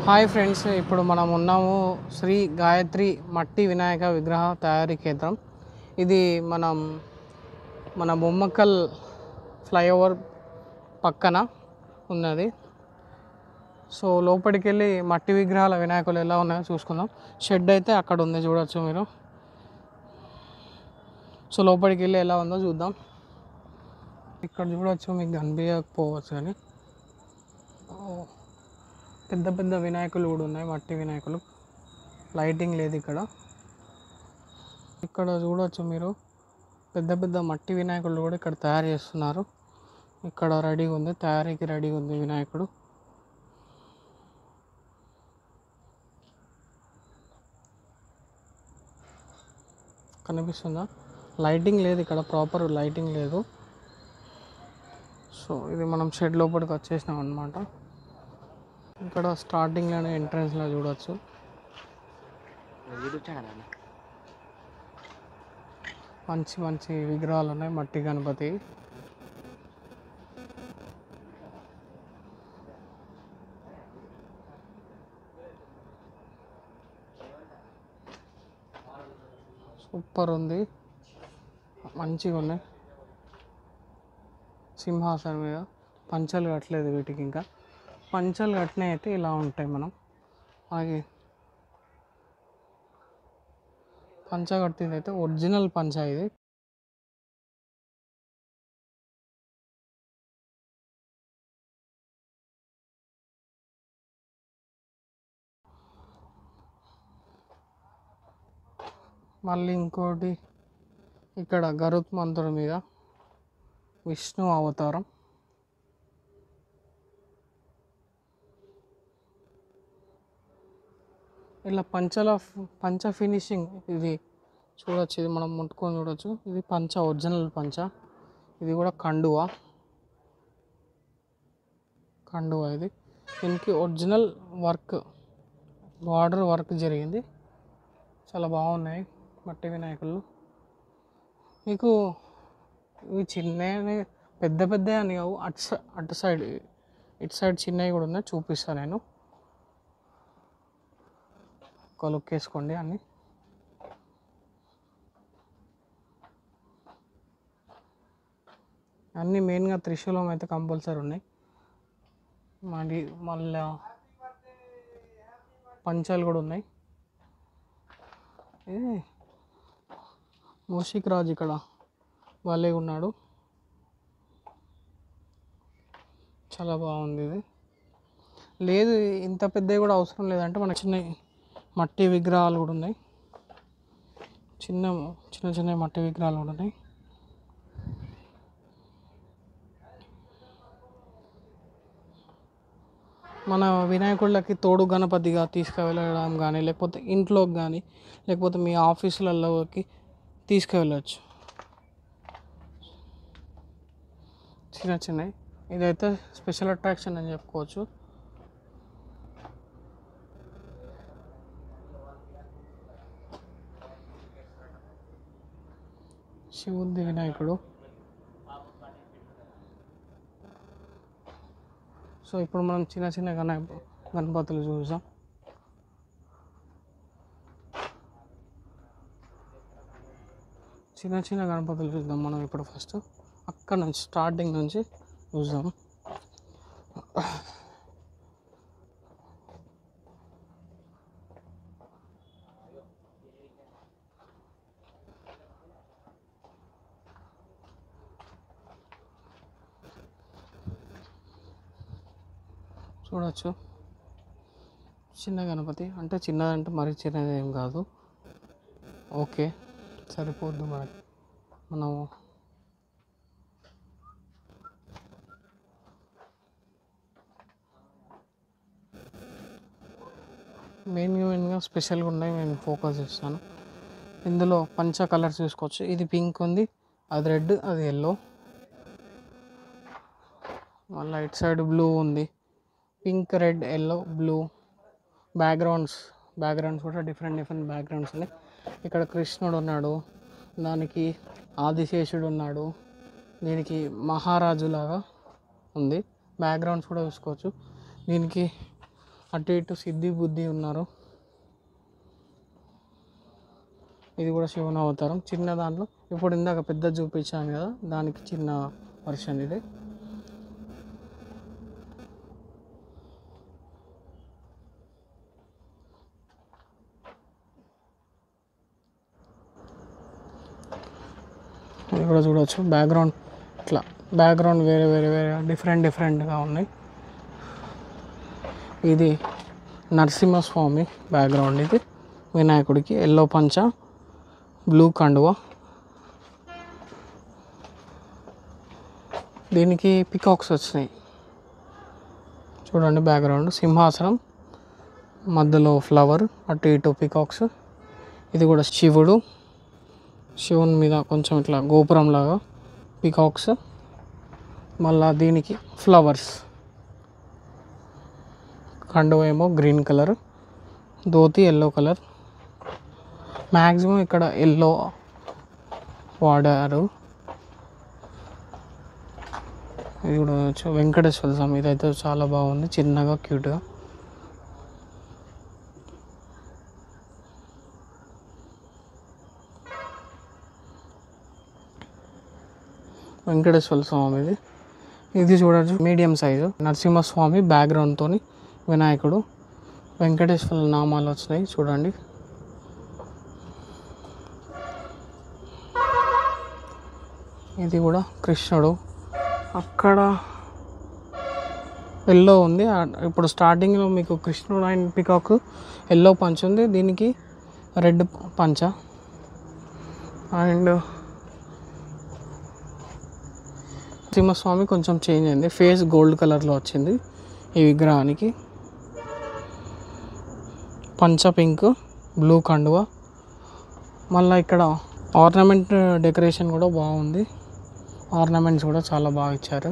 Hi friends, ఇప్పుడు మనం ఉన్నాము శ్రీ గాయత్రి మట్టి వినాయక విగ్రహ తయారీ కేంద్రం. ఇది మన బొమ్మకల్ ఫ్లైఓవర్ పక్కన ఉన్నది. సో లోపలికి వెళ్ళి మట్టి విగ్రహాల వినాయకులు ఎలా ఉన్నాయో చూసుకుందాం. షెడ్ అయితే అక్కడ ఉంది, చూడొచ్చు మీరు. సో లోపలికి వెళ్ళి ఎలా ఉందో చూద్దాం. ఇక్కడ చూడొచ్చు, మీకు కనిపించకపోవచ్చు కానీ పెద్ద పెద్ద వినాయకులు కూడా ఉన్నాయి, మట్టి వినాయకులు. లైటింగ్ లేదు ఇక్కడ. ఇక్కడ చూడవచ్చు మీరు, పెద్ద పెద్ద మట్టి వినాయకులు కూడా ఇక్కడ తయారు చేస్తున్నారు. ఇక్కడ రెడీగా ఉంది, తయారీకి రెడీగా ఉంది వినాయకుడు. కనిపిస్తుందా? లైటింగ్ లేదు ఇక్కడ, ప్రాపర్ లైటింగ్ లేదు. సో ఇది మనం షెడ్ లోపలికి వచ్చేసినాం అన్నమాట. ఇక్కడ స్టార్టింగ్లోనే ఎంట్రన్స్లో చూడవచ్చు. మంచి మంచి విగ్రహాలు ఉన్నాయి, మట్టి గణపతి. సూపర్ ఉంది, మంచిగా ఉన్నాయి. సింహాసనం మీద పంచలు కట్టలేదు వీటికి, ఇంకా పంచలు కట్టినవి అయితే ఇలా ఉంటాయి. మనం అలాగే పంచ కట్టింది అయితే ఒరిజినల్ పంచ ఇది. మళ్ళీ ఇంకోటి, ఇక్కడ గరుత్మంతుడి మీద విష్ణు అవతారం. ఇలా పంచ ఫినిషింగ్ ఇది చూడొచ్చు. ఇది మనం ముట్టుకొని చూడొచ్చు. ఇది పంచ, ఒరిజినల్ పంచ. ఇది కూడా కండువా ఇది. దీనికి ఒరిజినల్ వర్క్, బార్డర్ వర్క్ జరిగింది. చాలా బాగున్నాయి మట్టి వినాయకులు. మీకు ఇవి చిన్నవి, పెద్ద పెద్ద అని కావు. అటు సైడ్, ఇటు సైడ్ చిన్నవి కూడా ఉన్నాయి, చూపిస్తాను నేను. ఒక లుక్ వేసుకోండి. అన్నీ మెయిన్గా త్రిశూలం అయితే కంపల్సరీ ఉన్నాయి. మళ్ళీ పంచాలు కూడా ఉన్నాయి. మూషిక్ రాజు ఇక్కడ వాళ్ళే ఉన్నాడు. చాలా బాగుంది ఇది. లేదు, ఇంత పెద్దవి కూడా అవసరం లేదంటే మనకి చిన్న మట్టి విగ్రహాలు కూడా ఉన్నాయి. చిన్న మట్టి విగ్రహాలు కూడా ఉన్నాయి. మన వినాయకుళ్ళకి తోడు గణపతిగా తీసుకువెళ్ళడం కానీ, లేకపోతే ఇంట్లోకి కానీ, లేకపోతే మీ ఆఫీసులలోకి తీసుకువెళ్ళచ్చు. చిన్నవి ఇదైతే స్పెషల్ అట్రాక్షన్ అని చెప్పుకోవచ్చు. శివుడి వినాయకుడు. సో ఇప్పుడు మనం చిన్న గణపతులు చూసాం. చిన్న గణపతులు చూద్దాం మనం ఇప్పుడు. ఫస్ట్ అక్కడ నుంచి, స్టార్టింగ్ నుంచి చూద్దాం. చూడవచ్చు, చిన్న గణపతి. అంటే చిన్నదంటే మరీ చిన్నది ఏం కాదు, ఓకే, సరిపోద్దు మనకి. మనము మెయిన్గా స్పెషల్గా ఉన్నాయి, నేను ఫోకస్ చేస్తాను. ఇందులో పంచ కలర్స్ చూసుకోవచ్చు. ఇది పింక్ ఉంది, అది రెడ్, అది ఎల్లో. మళ్ళీ ఇటు సైడ్ బ్లూ ఉంది. Pink, red, yellow, blue. Backgrounds కూడా డిఫరెంట్ బ్యాక్గ్రౌండ్స్ ఉన్నాయి. ఇక్కడ కృష్ణుడు ఉన్నాడు, దానికి ఆదిశేషుడు ఉన్నాడు, దీనికి మహారాజులాగా ఉంది. బ్యాక్గ్రౌండ్స్ కూడా చూసుకోవచ్చు. దీనికి అటు ఇటు సిద్ధి బుద్ధి ఉన్నారు. ఇది కూడా శివుని అవతారం చిన్న దాంట్లో. ఇప్పుడు ఇందాక పెద్ద చూపించాను కదా, దానికి చిన్న వర్షన్ ఇది. ఇది కూడా చూడవచ్చు. బ్యాక్గ్రౌండ్ ఇట్లా బ్యాక్గ్రౌండ్ వేరే వేరే వేరే డిఫరెంట్గా ఉన్నాయి. ఇది నరసింహస్వామి బ్యాక్గ్రౌండ్. ఇది వినాయకుడికి ఎల్లో పంచ, బ్లూ కండువ. దీనికి పికాక్స్ వచ్చినాయి చూడండి. బ్యాక్గ్రౌండ్ సింహాసనం, మధ్యలో ఫ్లవర్, అటు ఇటు పికాక్స్. ఇది కూడా శివుని మీద కొంచెం ఇట్లా గోపురం లాగా పికాక్స్. మళ్ళా దీనికి ఫ్లవర్స్. కండువ ఏమో green colour, dhoti yellow colour. Maximum ఇక్కడ ఎల్లో వాడారు. ఇది కూడా వెంకటేశ్వర స్వామి. ఇదైతే చాలా బాగుంది, చిన్నగా క్యూట్గా. వెంకటేశ్వర స్వామి ఇది చూడచ్చు. మీడియం సైజు నరసింహస్వామి బ్యాక్గ్రౌండ్తో వినాయకుడు. వెంకటేశ్వర నామాలు వచ్చినాయి చూడండి. ఇది కూడా కృష్ణుడు. అక్కడ ఎల్లో ఉంది. ఇప్పుడు స్టార్టింగ్లో మీకు కృష్ణుడు అండ్ పికాక్ ఎల్లో పంచ్ ఉంది, దీనికి రెడ్ పంచ. అండ్ నరసింహస్వామి కొంచెం చేంజ్ అయింది, ఫేస్ గోల్డ్ కలర్లో వచ్చింది ఈ విగ్రహానికి. పంచ పింక్, బ్లూ కండువ. మళ్ళీ ఇక్కడ ఆర్నమెంట్ డెకరేషన్ కూడా బాగుంది. ఆర్నమెంట్స్ కూడా చాలా బాగా ఇచ్చారు.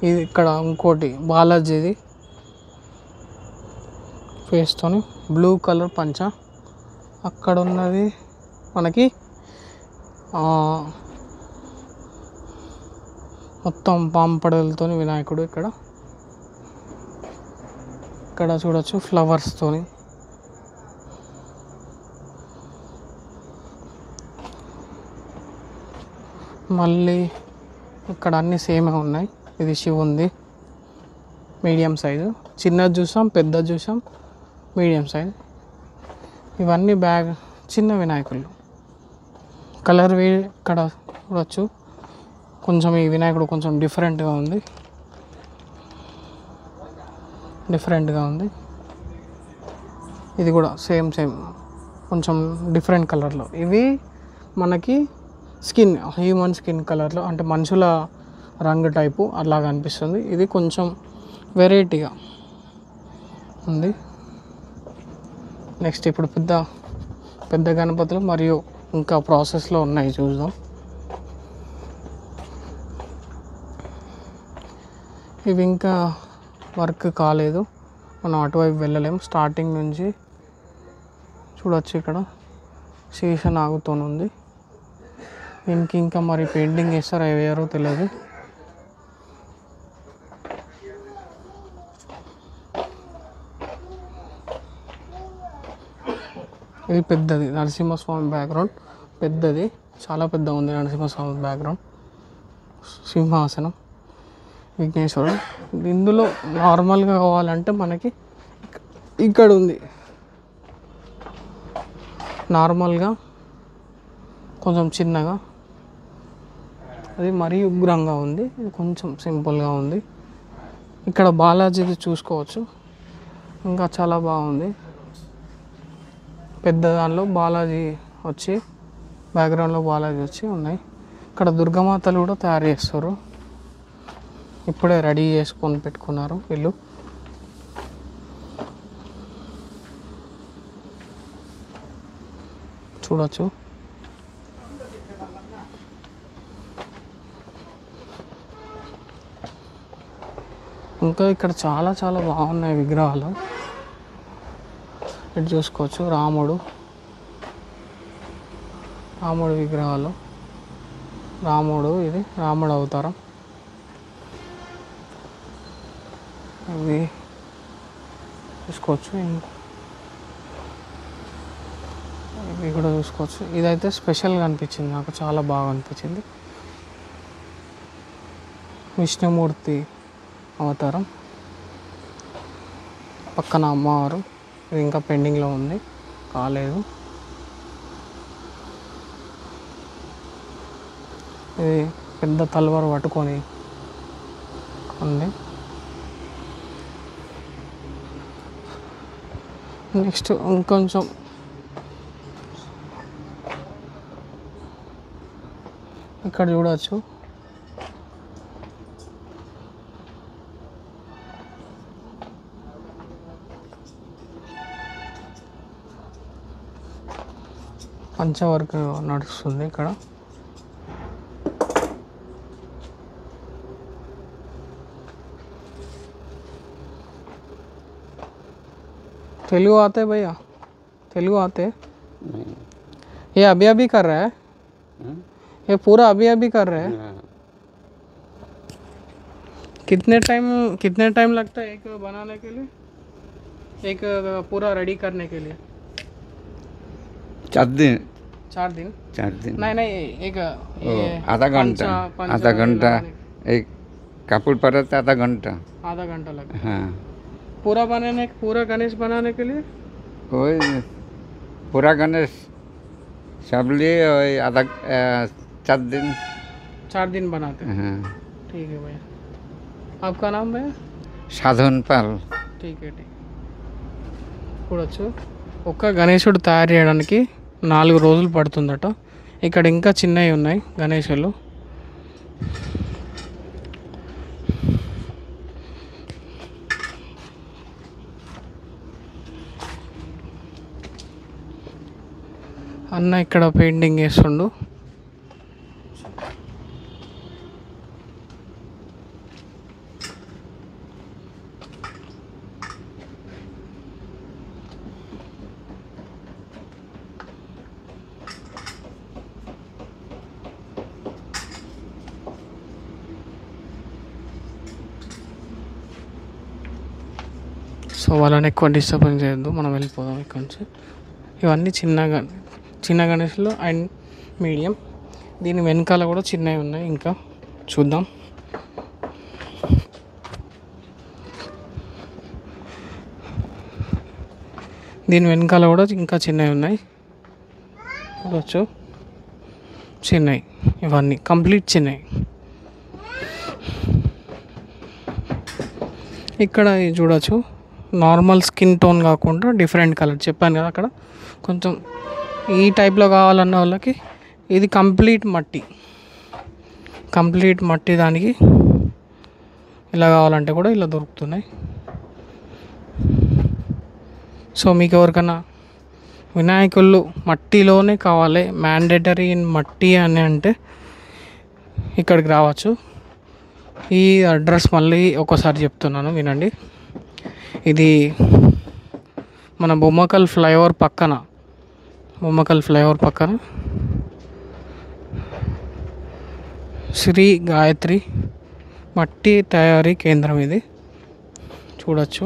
ఇది ఇక్కడ ఇంకోటి బాలాజీది ఫేస్తోని బ్లూ కలర్ పంచ. అక్కడ ఉన్నది మనకి మొత్తం పాంపడలతో వినాయకుడు. ఇక్కడ చూడొచ్చు ఫ్లవర్స్తోని. మళ్ళీ ఇక్కడ అన్నీ సేమే ఉన్నాయి. ఇది శివుంది మీడియం సైజు. చిన్నది చూసాం, పెద్దది చూసాం, మీడియం సైజ్. ఇవన్నీ చిన్న వినాయకులు. కలర్ ఇక్కడ చూడవచ్చు. కొంచెం ఈ వినాయకుడు కొంచెం డిఫరెంట్గా ఉంది. ఇది కూడా సేమ్ కొంచెం డిఫరెంట్ కలర్లో. ఇవి మనకి హ్యూమన్ స్కిన్ కలర్లో, అంటే మనుషుల రంగు టైపు అలాగ అనిపిస్తుంది. ఇది కొంచెం వెరైటీగా ఉంది. నెక్స్ట్ ఇప్పుడు పెద్ద గణపతులు మరియు ఇంకా ప్రాసెస్లో ఉన్నాయి, చూద్దాం. ఇవి ఇంకా వర్క్ కాలేదు, మనం అటువైపు వెళ్ళలేము. స్టార్టింగ్ నుంచి చూడవచ్చు. ఇక్కడ శేషనాగుతో ఉంది. దీనికి ఇంకా మరి పెయింటింగ్ వేస్తారో వేయరో తెలియదు. ఇది పెద్దది నరసింహస్వామి బ్యాక్గ్రౌండ్. పెద్దది, చాలా పెద్ద ఉంది నరసింహస్వామి బ్యాక్గ్రౌండ్. సింహాసనం, విఘ్నేశ్వరుడు. ఇందులో నార్మల్గా కావాలంటే మనకి ఇక్కడ ఉంది. నార్మల్గా కొంచెం చిన్నగా, అది మరీ ఉగ్రంగా ఉంది. ఇది కొంచెం సింపుల్గా ఉంది. ఇక్కడ బాలాజీది చూసుకోవచ్చు, ఇంకా చాలా బాగుంది. పెద్ద దానిలో బాలాజీ వచ్చి, బ్యాక్గ్రౌండ్లో బాలాజీ వచ్చి ఉన్నాయి. ఇక్కడ దుర్గామాతలు కూడా తయారు చేస్తారు, ఇప్పుడే రెడీ చేసుకొని పెట్టుకున్నారు వీళ్ళు. చూడవచ్చు. ఇంకా ఇక్కడ చాలా చాలా బాగున్నాయి విగ్రహాలు. ఇటు చూసుకోవచ్చు. రాముడు విగ్రహాలు. ఇది రాముడు అవతారం. ఇవి చూసుకోవచ్చు, ఇవి కూడా చూసుకోవచ్చు. ఇదైతే స్పెషల్గా అనిపించింది నాకు, చాలా బాగా అనిపించింది. విష్ణుమూర్తి అవతారం, పక్కన అమ్మవారు. ఇది ఇంకా పెండింగ్లో ఉంది, కాలేదు. ఇది పెద్ద తల్వారు పట్టుకొని ఉంది. నెక్స్ట్ ఇంకొంచెం ఇక్కడ చూడవచ్చు, పంచవర్క్ నడుస్తుంది ఇక్కడ. तेलुगु आते भैया? तेलुगु आते? नहीं। ये अभी अभी कर रहा है? ये पूरा अभी अभी कर रहा है? कितने टाइम लगता है एक बनाने के लिए, एक पूरा रेडी करने के लिए? 4 दिन। 4 दिन? 4 दिन नहीं एक आधा घंटा एक कपूर पर आधा घंटा लगता है। हाँ, पूरा गणेश बनाने के लिए वही पूरा गणेश सब लिए आधा 4 दिन बनाते हैं। हाँ। ठीक है भैया, आपका नाम भैया? साधन पाल। ठीक है చూడొచ్చు, ఒక్క గణేశుడు తయారు చేయడానికి 4 రోజులు పడుతుందట. ఇక్కడ ఇంకా చిన్నవి ఉన్నాయి గణేశులు. అన్న ఇక్కడ పెయింటింగ్ వేస్తుండు. సో వాళ్ళని ఎక్కువ డిస్టర్బెన్స్ చేయొద్దు, మనం వెళ్ళిపోదాం ఇక్కడ నుంచి. ఇవన్నీ చిన్న గణేష్లు అండ్ మీడియం. దీని వెనకాల కూడా చిన్నవి ఉన్నాయి, ఇంకా చూద్దాం. దీని వెనకాల కూడా ఇంకా చిన్నవి ఉన్నాయి, చూడవచ్చు. చిన్నవి ఇవన్నీ కంప్లీట్ చిన్నవి. ఇక్కడ చూడవచ్చు, నార్మల్ స్కిన్ టోన్ కాకుండా డిఫరెంట్ కలర్ చెప్పాను కదా, అక్కడ కొంచెం ఈ టైప్లో కావాలన్న వాళ్ళకి ఇది కంప్లీట్ మట్టి దానికి ఇలా కావాలంటే కూడా ఇలా దొరుకుతున్నాయి. సో మీకు ఎవరికైనా వినాయకుళ్ళు మట్టిలోనే కావాలి, మ్యాండేటరీ ఇన్ మట్టి అని అంటే ఇక్కడికి రావచ్చు. ఈ అడ్రస్ మళ్ళీ ఒకసారి చెప్తున్నాను, వినండి. ఇది మన బొమ్మకల్ ఫ్లైఓవర్ పక్కన శ్రీ గాయత్రి మట్టి తయారీ కేంద్రం. ఇది చూడొచ్చు,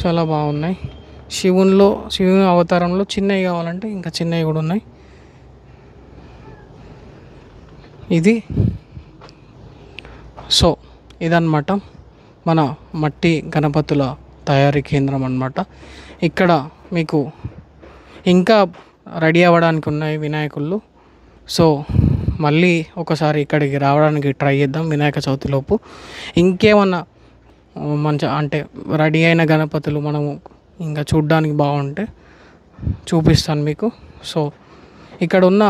చాలా బాగున్నాయి. శివుని అవతారంలో చిన్నవి కావాలంటే ఇంకా చిన్నవి కూడా ఉన్నాయి. ఇది సో ఇదన్నమాట మన మట్టి గణపతుల తయారీ కేంద్రం అన్నమాట. ఇక్కడ మీకు ఇంకా రెడీ అవ్వడానికి ఉన్నాయి వినాయకుళ్ళు. సో మళ్ళీ ఒకసారి ఇక్కడికి రావడానికి ట్రై చేద్దాం వినాయక చవితిలోపు. ఇంకేమన్నా అంటే రెడీ అయిన గణపతులు మనము ఇంకా చూడ్డానికి బాగుంటే చూపిస్తాను మీకు. సో ఇక్కడ ఉన్న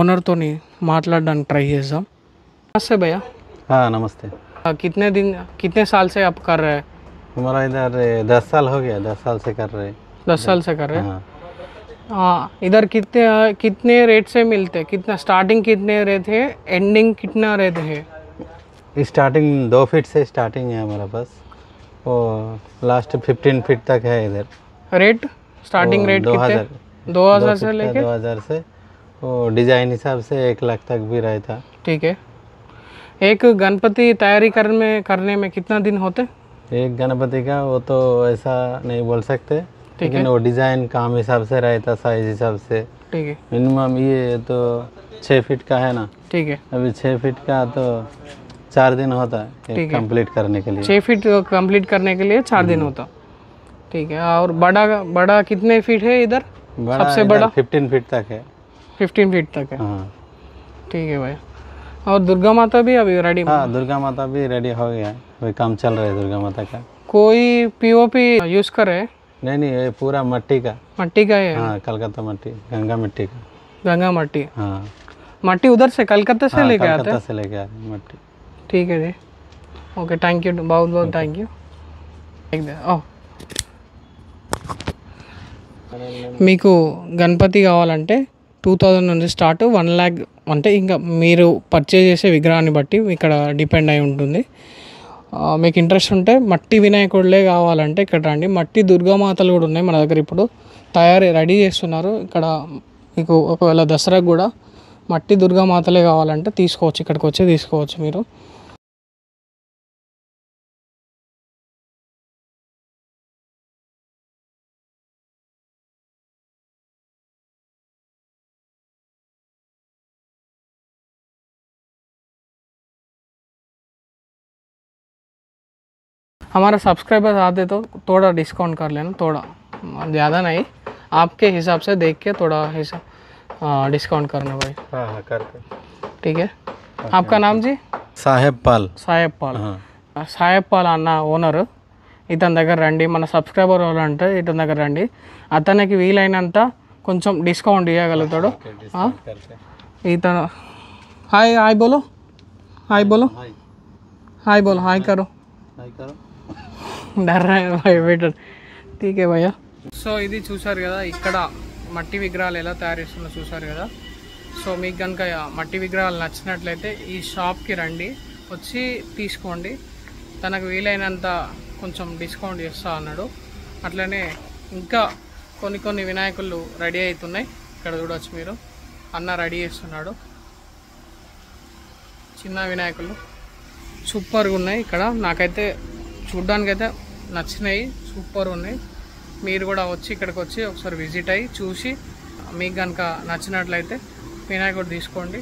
ఓనర్తోని మాట్లాడడానికి ట్రై చేద్దాం. నమస్తే భయ్యా. हाँ नमस्ते। कितने साल से आप कर रहे हैं? हमारा इधर 10 साल हो गया, 10 साल से कर रहे हैं। 10 साल से कर रहे हैं। हाँ। हाँ, इधर कितने रेट से मिलते हैं? कितना स्टार्टिंग कितने रेट है, एंडिंग कितना रेट है? स्टार्टिंग 2 फीट से स्टार्टिंग है हमारा पास, वो लास्ट 15 फीट तक है इधर। रेट स्टार्टिंग रेट कितने? 2000 से लेके 2000 से वो डिज़ाइन हिसाब से 1 लाख तक भी रहता। ठीक है। एक गणपति तैयारी करने में कितना दिन होते? एक गणपति का वो तो ऐसा नहीं बोल सकते, लेकिन वो डिज़ाइन काम हिसाब से रहता, साइज हिसाब से। ठीक है, मिनिमम ये तो 6 फीट का है ना, ठीक है। अभी 6 फीट का तो 4 दिन होता है एक कंप्लीट करने के लिए। 6 फीट कंप्लीट करने के लिए 4 दिन होता। ठीक है। और बड़ा कितने फीट है इधर? सबसे बड़ा 15 फीट तक है। 15 फीट तक है। हाँ ठीक है भाई। और दुर्गा माता भी अभी रेडी? हाँ, दुर्गा माता भी रेडी हो गया है, वही काम चल रहा है दुर्गा माता का। कोई पीओपी यूज करे? नहीं, ये पूरा मट्टी का। मट्टी का है? हाँ, कलकत्ता मट्टी, गंगा मिट्टी का। गंगा मट्टी? हाँ, मट्टी उधर से कलकत्ता से लेके आते हैं? कलकत्ता से लेके आ रहे हैं मट्टी। ठीक है जी, ओके, थैंक यू, बहुत बहुत थैंक यू। మీకు గణపతి కావాలంటే 2000 నుంచి స్టార్ట్, 1 lakh అంటే ఇంకా మీరు పర్చేజ్ చేసే విగ్రహాన్ని బట్టి ఇక్కడ డిపెండ్ అయి ఉంటుంది. మీకు ఇంట్రెస్ట్ ఉంటే మట్టి వినాయకుడులే కావాలంటే ఇక్కడ రండి. మట్టి దుర్గామాతలు కూడా ఉన్నాయి మన దగ్గర, ఇప్పుడు రెడీ చేస్తున్నారు ఇక్కడ. మీకు ఒకవేళ దసరాకు కూడా మట్టి దుర్గామాతలే కావాలంటే తీసుకోవచ్చు, ఇక్కడికి వచ్చి తీసుకోవచ్చు మీరు. हमारा सब्सक्राइबर्स आते तो थोड़ा डिस्काउंट कर लेना, थोड़ा ज़्यादा नहीं, आपके हिसाब से देख के थोड़ा डिस्काउंट करना भाई। हाँ, करते। ठीक है। आपका नाम जी? సాహెబ్ పాల్. సాహెబ్ పాల్. సాహెబ్ పాల్ అన్న ఓనరు. ఇతని దగ్గర రండి, మన సబ్స్క్రైబర్ వాళ్ళు అంటే ఇతని దగ్గర రండి. అతనికి వీలైనంత కొంచెం డిస్కౌంట్ ఇవ్వగలుగుతాడు. ఇతను హాయ్ హాయ్ బోలో, హాయ్ బోలో, హాయ్ బోలో, హాయ్ కరో. డర్ బెటర్. ఠీక్ హై భయ్యా. సో ఇది చూసారు కదా, ఇక్కడ మట్టి విగ్రహాలు ఎలా తయారు చేస్తున్నా చూసారు కదా. సో మీకు కనుక మట్టి విగ్రహాలు నచ్చినట్లయితే ఈ షాప్కి రండి, వచ్చి తీసుకోండి. తనకు వీలైనంత కొంచెం డిస్కౌంట్ చేస్తా అన్నాడు. అట్లనే ఇంకా కొన్ని వినాయకులు రెడీ అవుతున్నాయి, ఇక్కడ చూడవచ్చు మీరు. అన్న రెడీ చేస్తున్నాడు. చిన్న వినాయకులు సూపర్గా ఉన్నాయి ఇక్కడ. నాకైతే చూడ్డానికైతే నచ్చినాయి, సూపర్ ఉన్నాయి. మీరు కూడా వచ్చి ఇక్కడికి వచ్చి ఒకసారి విజిట్ అయ్యి చూసి మీకు కనుక నచ్చినట్లయితే వినాయకుడు తీసుకోండి.